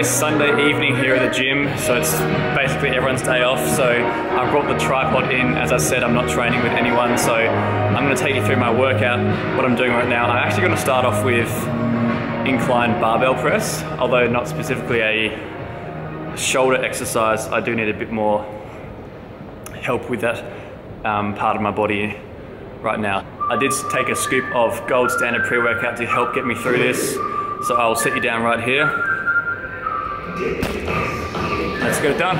It's Sunday evening here at the gym, so it's basically everyone's day off. So I brought the tripod in. As I said, I'm not training with anyone, so I'm going to take you through my workout, what I'm doing right now. I'm actually going to start off with incline barbell press, although not specifically a shoulder exercise. I do need a bit more help with that part of my body right now. I did take a scoop of gold standard pre-workout to help get me through this, so I'll set you down right here. Let's get it done.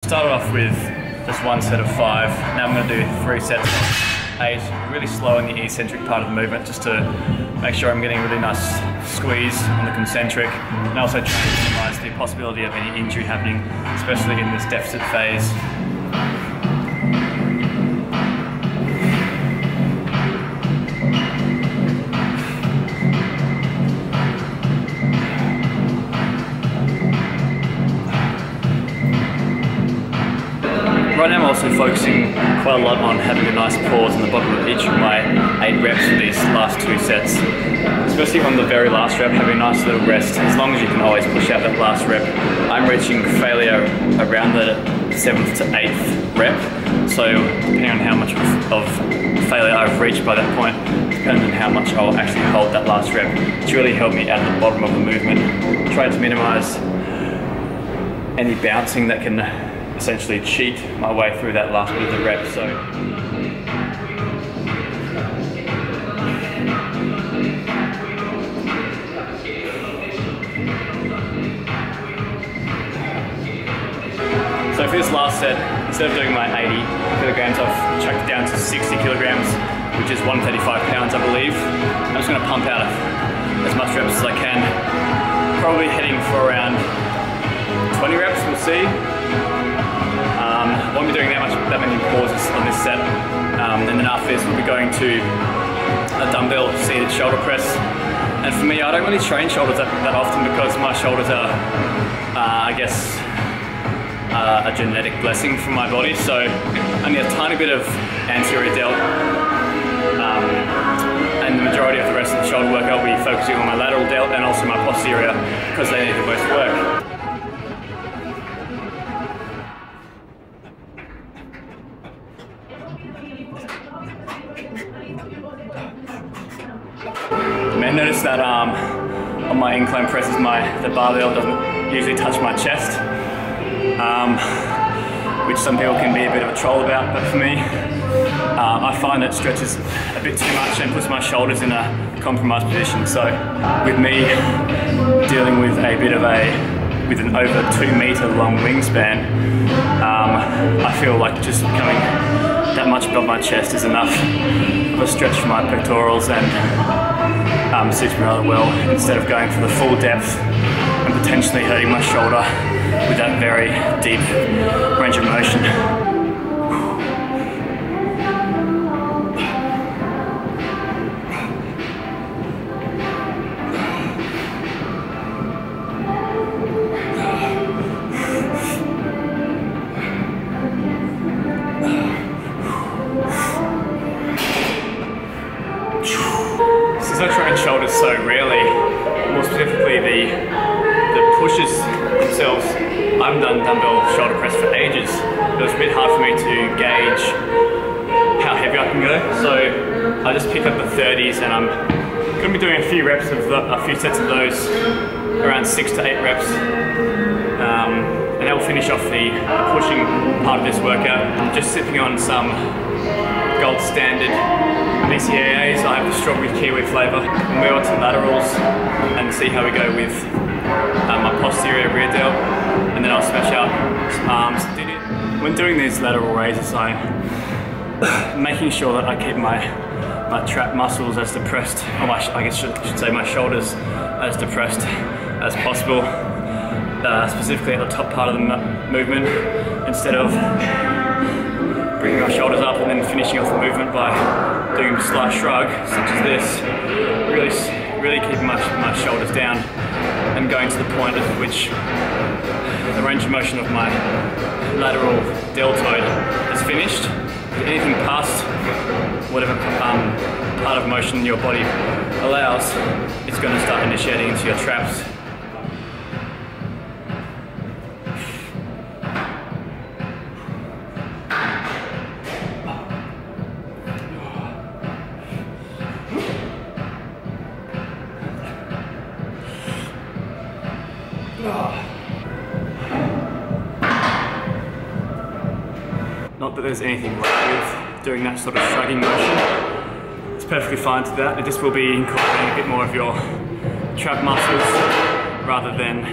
Started off with just one set of 5. Now I'm going to do 3 sets of 8, really slow in the eccentric part of the movement, just to make sure I'm getting a really nice squeeze on the concentric, and also trying to minimize the possibility of any injury happening, especially in this deficit phase. Right now I'm also focusing quite a lot on having a nice pause in the bottom of each of my 8 reps for these last 2 sets. Especially on the very last rep, having a nice little rest. As long as you can always push out that last rep. I'm reaching failure around the 7th to 8th rep. So depending on how much of failure I've reached by that point, depends on how much I'll actually hold that last rep. It's really helped me at the bottom of the movement. Trying to minimize any bouncing that can essentially cheat my way through that last bit of the rep. So for this last set, instead of doing my 80 kilograms, I've chucked it down to 60 kilograms, which is 135 pounds, I believe. I'm just going to pump out as much reps as I can. Probably heading for around 20 reps, we'll see. Won't be doing that many pauses on this set, and then after this we'll be going to a dumbbell seated shoulder press. And for me, I don't really train shoulders that often because my shoulders are, I guess, a genetic blessing from my body. So only a tiny bit of anterior delt, and the majority of the rest of the shoulder work I'll be focusing on my lateral delt and also my posterior because they need the most work. I noticed that on my incline presses, the barbell doesn't usually touch my chest, which some people can be a bit of a troll about, but for me, I find it stretches a bit too much and puts my shoulders in a compromised position. So with me dealing with with an over 2 meter long wingspan, I feel like just coming that much above my chest is enough of a stretch for my pectorals and suits me rather well, instead of going for the full depth and potentially hurting my shoulder with that very deep range of motion. I train shoulders so rarely, more specifically the pushes themselves. I haven't done dumbbell shoulder press for ages. It was a bit hard for me to gauge how heavy I can go, so I just picked up the 30s, and I'm going to be doing a few sets of those, around 6 to 8 reps, and that will finish off the pushing part of this workout. I'm just sipping on some gold standard BCAAs. I have the strawberry kiwi flavour. We'll move on to laterals and see how we go with my posterior rear delt, and then I'll smash out some arms. When doing these lateral raises, I'm making sure that I keep my trap muscles as depressed, or I guess I should say my shoulders as depressed as possible, specifically at the top part of the movement, instead of bringing my shoulders up and then finishing off the movement by doing a slight shrug, such as this. Really keeping my shoulders down and going to the point at which the range of motion of my lateral deltoid is finished. Anything past whatever part of motion your body allows, it's going to start initiating into your traps. Not that there's anything wrong with doing that sort of shrugging motion. It's perfectly fine to that. It just will be incorporating a bit more of your trap muscles rather than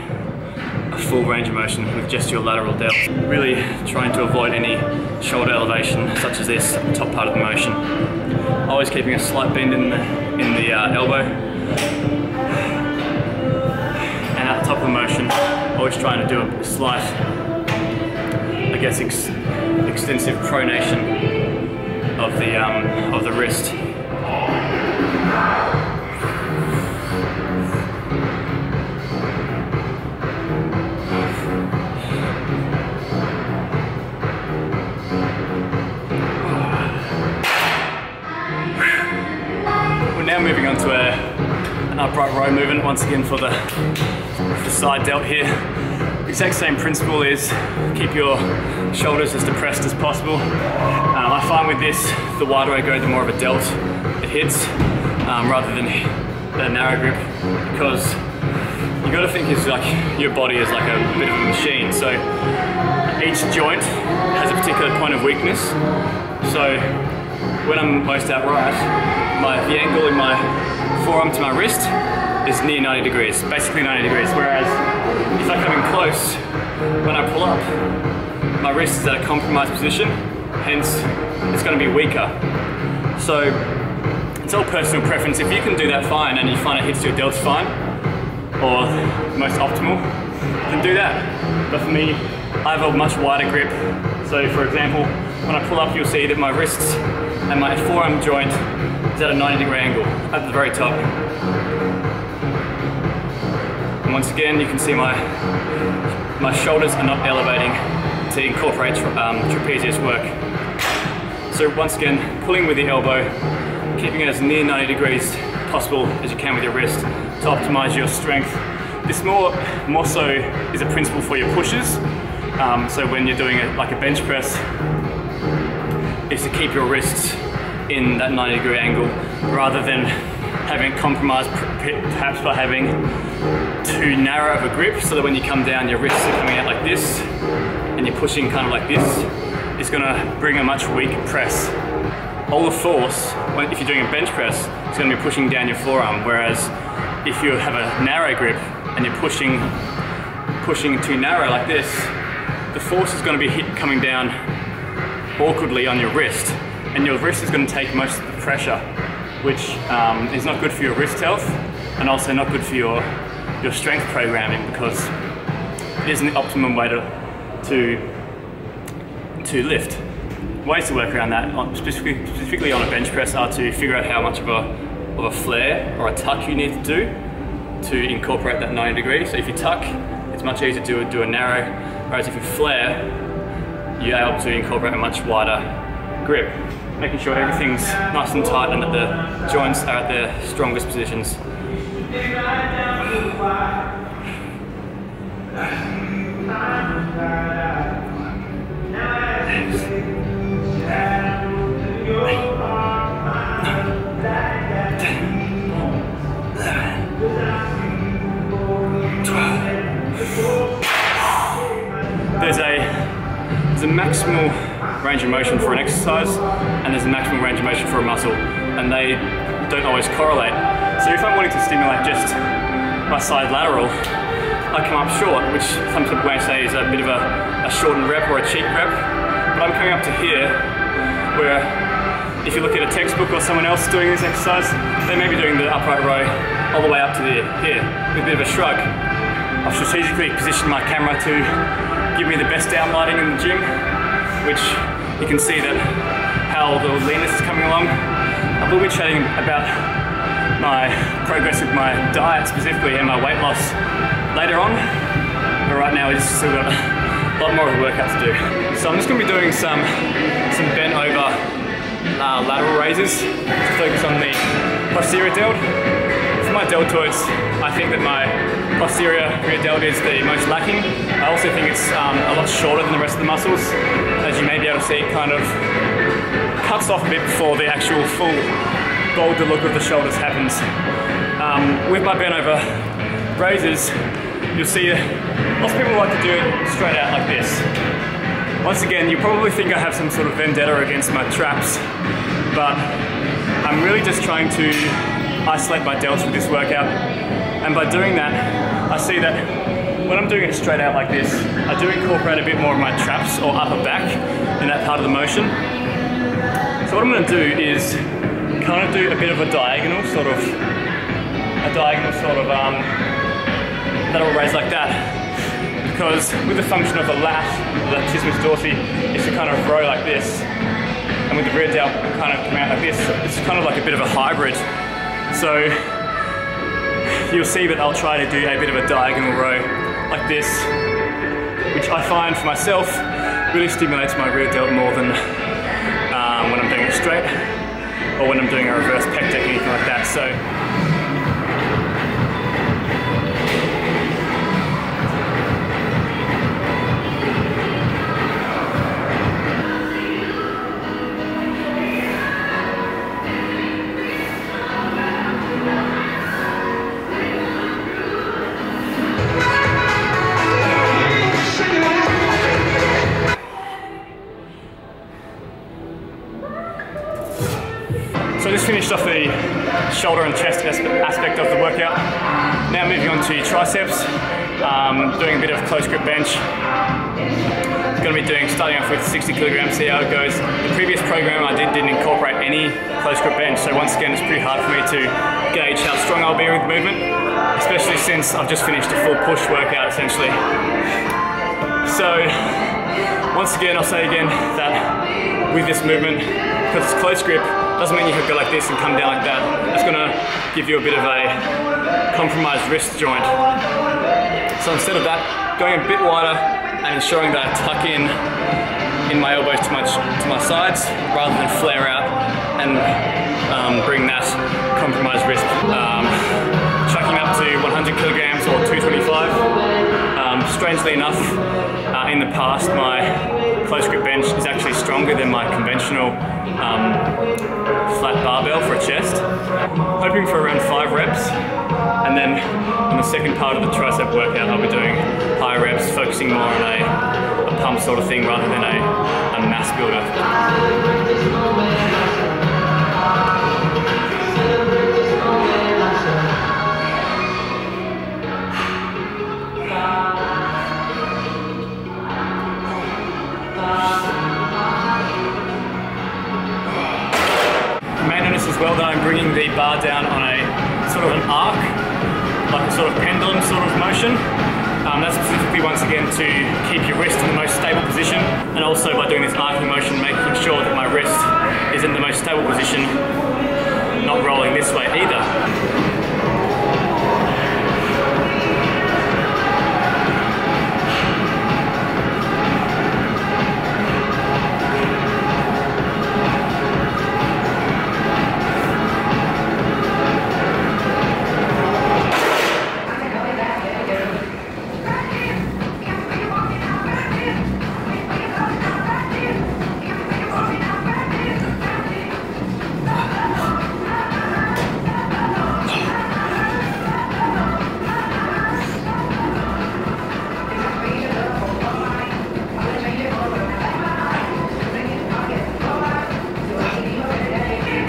a full range of motion with just your lateral delts. Really trying to avoid any shoulder elevation such as this at the top part of the motion. Always keeping a slight bend in the elbow. And at the top of the motion, always trying to do a slight, I guess, extensive pronation of the wrist. We're now moving on to an upright row movement once again for the side delt here. The exact same principle is keep your shoulders as depressed as possible. I find with this, the wider I go, the more of a delt it hits, rather than a narrow grip, because you got to think is like your body is like a bit of a machine. So each joint has a particular point of weakness. So when I'm most upright, the angle in my forearm to my wrist is near 90 degrees, basically 90 degrees. Whereas if I come in close, when I pull up, my wrist is at a compromised position, hence it's going to be weaker. So it's all personal preference. If you can do that, fine, and you find it hits your delts fine, or most optimal, then do that. But for me, I have a much wider grip. So for example, when I pull up, you'll see that my wrists and my forearm joint is at a 90-degree angle at the very top. And once again, you can see my shoulders are not elevating to incorporate trapezius work. So once again, pulling with the elbow, keeping it as near 90 degrees possible as you can with your wrist to optimize your strength. This more so is a principle for your pushes. So when you're doing like a bench press, is to keep your wrists in that 90-degree angle rather than having it compromised perhaps by having too narrow of a grip, so that when you come down, your wrists are coming out like this and you're pushing kind of like this. It's going to bring a much weaker press. All the force, if you're doing a bench press, is going to be pushing down your forearm, whereas if you have a narrow grip and you're pushing too narrow like this, the force is going to be coming down awkwardly on your wrist, and your wrist is going to take most of the pressure, which is not good for your wrist health and also not good for your strength programming, because it isn't the optimum way to lift. Ways to work around that, specifically on a bench press, are to figure out how much of a flare or a tuck you need to do to incorporate that 90 degrees. So if you tuck, it's much easier to do a narrow, whereas if you flare, you're able to incorporate a much wider grip, making sure everything's nice and tight and that the joints are at their strongest positions. There's a maximal range of motion for an exercise and there's a maximal range of motion for a muscle, and they don't always correlate. So if I'm wanting to stimulate just my side lateral, I come up short, which some people may say is a bit of a shortened rep or a cheap rep, but I'm coming up to here, where if you look at a textbook or someone else doing this exercise, they may be doing the upright row all the way up to here with a bit of a shrug. I've strategically positioned my camera to give me the best downlighting in the gym, which you can see that how the leanness is coming along. I will be chatting about my progress with my diet specifically and my weight loss later on, but right now we've still got a lot more of a workout to do. So I'm just going to be doing some bent over lateral raises to focus on the posterior delt. For my deltoids, I think that my posterior rear delt is the most lacking. I also think it's a lot shorter than the rest of the muscles. As you may be able to see, it kind of cuts off a bit before the actual full Boulder look of the shoulders happens. With my bent over raises, you'll see lots of people like to do it straight out like this. Once again, you probably think I have some sort of vendetta against my traps, but I'm really just trying to isolate my delts with this workout. And by doing that, I see that when I'm doing it straight out like this, I do incorporate a bit more of my traps or upper back in that part of the motion. So what I'm going to do is kind of do a bit of a diagonal sort of lateral raise like that, because with the function of the lat, the latissimus dorsi, is to kind of row like this, and with the rear delt kind of come out like this, it's kind of like a bit of a hybrid. So you'll see that I'll try to do a bit of a diagonal row like this, which I find for myself really stimulates my rear delt more than when I'm doing it straight, or when I'm doing a reverse pec deck, anything like that. So I just finished off the shoulder and chest aspect of the workout. Now moving on to triceps, doing a bit of close grip bench. Going to be starting off with 60 kilograms, see how it goes. The previous program I didn't incorporate any close grip bench, so once again it's pretty hard for me to gauge how strong I'll be with movement, especially since I've just finished a full push workout essentially. So once again, I'll say again that with this movement, because it's close grip, doesn't mean you can go like this and come down like that. It's going to give you a bit of a compromised wrist joint. So instead of that, going a bit wider and ensuring that I tuck in my elbows to my sides rather than flare out and bring that compromised wrist. Chucking up to 100 kilograms or 225. Strangely enough, in the past, my close grip bench is actually stronger than my conventional flat barbell for a chest. Hoping for around 5 reps, and then on the second part of the tricep workout I'll be doing higher reps, focusing more on a pump sort of thing rather than a mass builder. As well, that I'm bringing the bar down on a sort of an arc, like a sort of pendulum sort of motion. That's specifically once again to keep your wrist in the most stable position, and also by doing this arcing motion, making sure that my wrist is in the most stable position, not rolling this way either.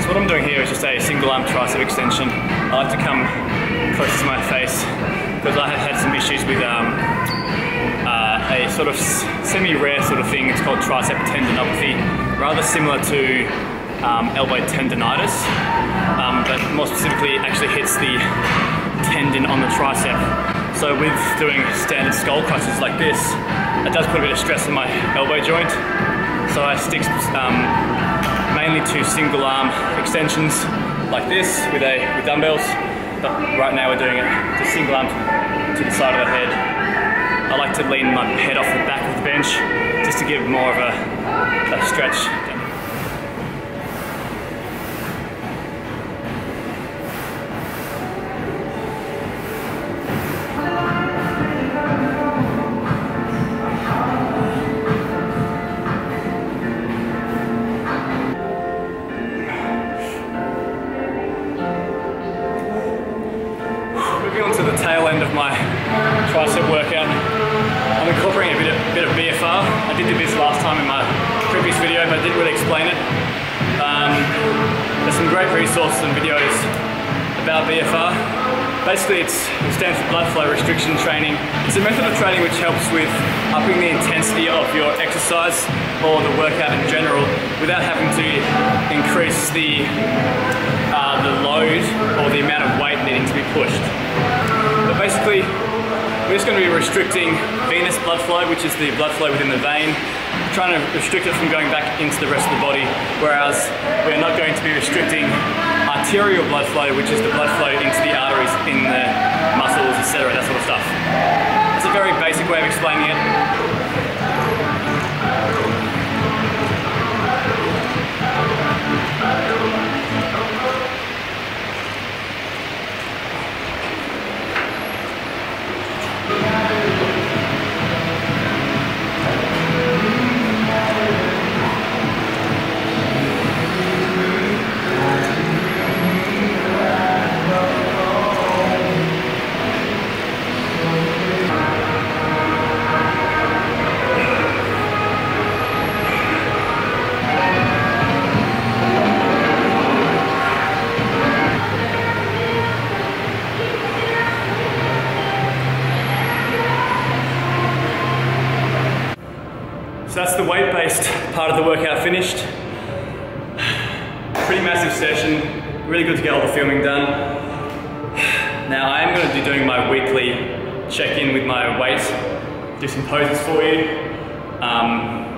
What I'm doing here is just a single arm tricep extension. I like to come close to my face because I have had some issues with a sort of semi-rare sort of thing. It's called tricep tendinopathy, rather similar to elbow tendonitis, but more specifically it actually hits the tendon on the tricep. So with doing standard skull crushes like this, it does put a bit of stress on my elbow joint. So I stick mainly to single arm extensions like this with dumbbells, but right now we're doing it to single arm to the side of the head. I like to lean my head off the back of the bench just to give more of a stretch. To the tail end of my tricep workout, I'm incorporating a bit of BFR. I did this last time in my previous video, but I didn't really explain it. There's some great resources and videos about BFR. Basically, it stands for blood flow restriction training. It's a method of training which helps with upping the intensity of your exercise or the workout in general without having to increase the load or the amount of weight needing to be pushed. But basically, we're just going to be restricting venous blood flow, which is the blood flow within the vein, trying to restrict it from going back into the rest of the body, whereas we're not going to be restricting arterial blood flow, which is the blood flow into the arteries, in the muscles, etc., that sort of stuff. That's a very basic way of explaining it. So that's the weight-based part of the workout finished. Pretty massive session, really good to get all the filming done. Now I am going to be doing my weekly check-in with my weight, do some poses for you.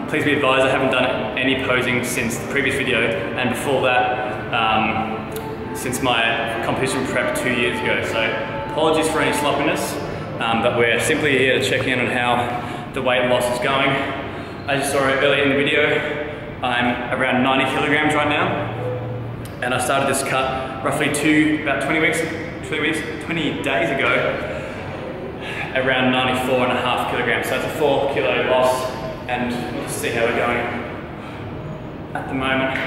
Please be advised I haven't done any posing since the previous video, and before that, since my competition prep 2 years ago. So apologies for any sloppiness, but we're simply here to check in on how the weight loss is going. As you saw earlier in the video, I'm around 90 kilograms right now, and I started this cut roughly about 20 days ago, around 94.5 kilograms. So that's a 4 kilo loss, and let's see how we're going at the moment.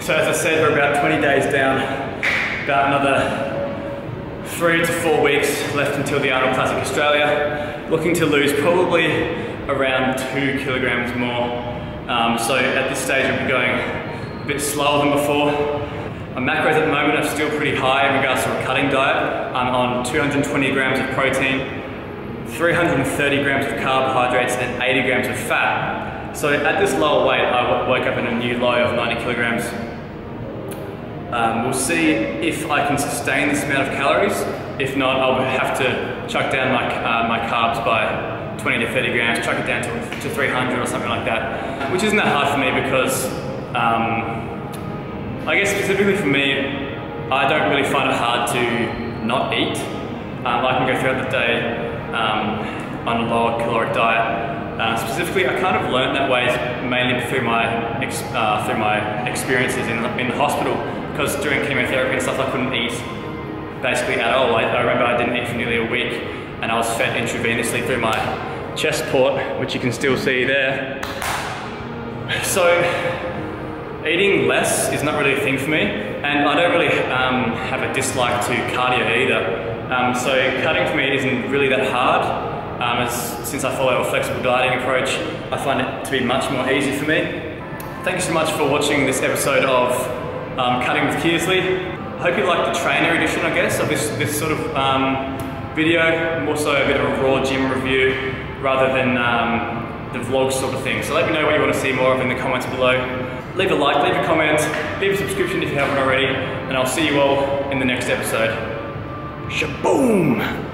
So as I said, we're about 20 days down, about another 3 to 4 weeks left until the Arnold Classic Australia. Looking to lose probably around 2 kilograms more. So at this stage I'll be going a bit slower than before. My macros at the moment are still pretty high in regards to a cutting diet. I'm on 220 grams of protein, 330 grams of carbohydrates and 80 grams of fat. So at this lower weight, I woke up in a new low of 90 kilograms. We'll see if I can sustain this amount of calories. If not, I'll have to chuck down my carbs by 20 to 30 grams, chuck it down to 300 or something like that, which isn't that hard for me because I guess specifically for me, I don't really find it hard to not eat. I can go throughout the day on a lower caloric diet. Specifically, I kind of learned that way mainly through my experiences in the hospital, because during chemotherapy and stuff I couldn't eat basically at all. I remember I didn't eat for nearly a week, and I was fed intravenously through my chest port, which you can still see there. So eating less is not really a thing for me, and I don't really have a dislike to cardio either. So cutting for me isn't really that hard. Since I follow a flexible dieting approach, I find it to be much more easy for me. Thank you so much for watching this episode of Cutting with Kearsley. I hope you like the trainer edition, I guess, of this sort of video. More so a bit of a raw gym review rather than the vlog sort of thing. So let me know what you want to see more of in the comments below. Leave a like, leave a comment, leave a subscription if you haven't already, and I'll see you all in the next episode. Shaboom!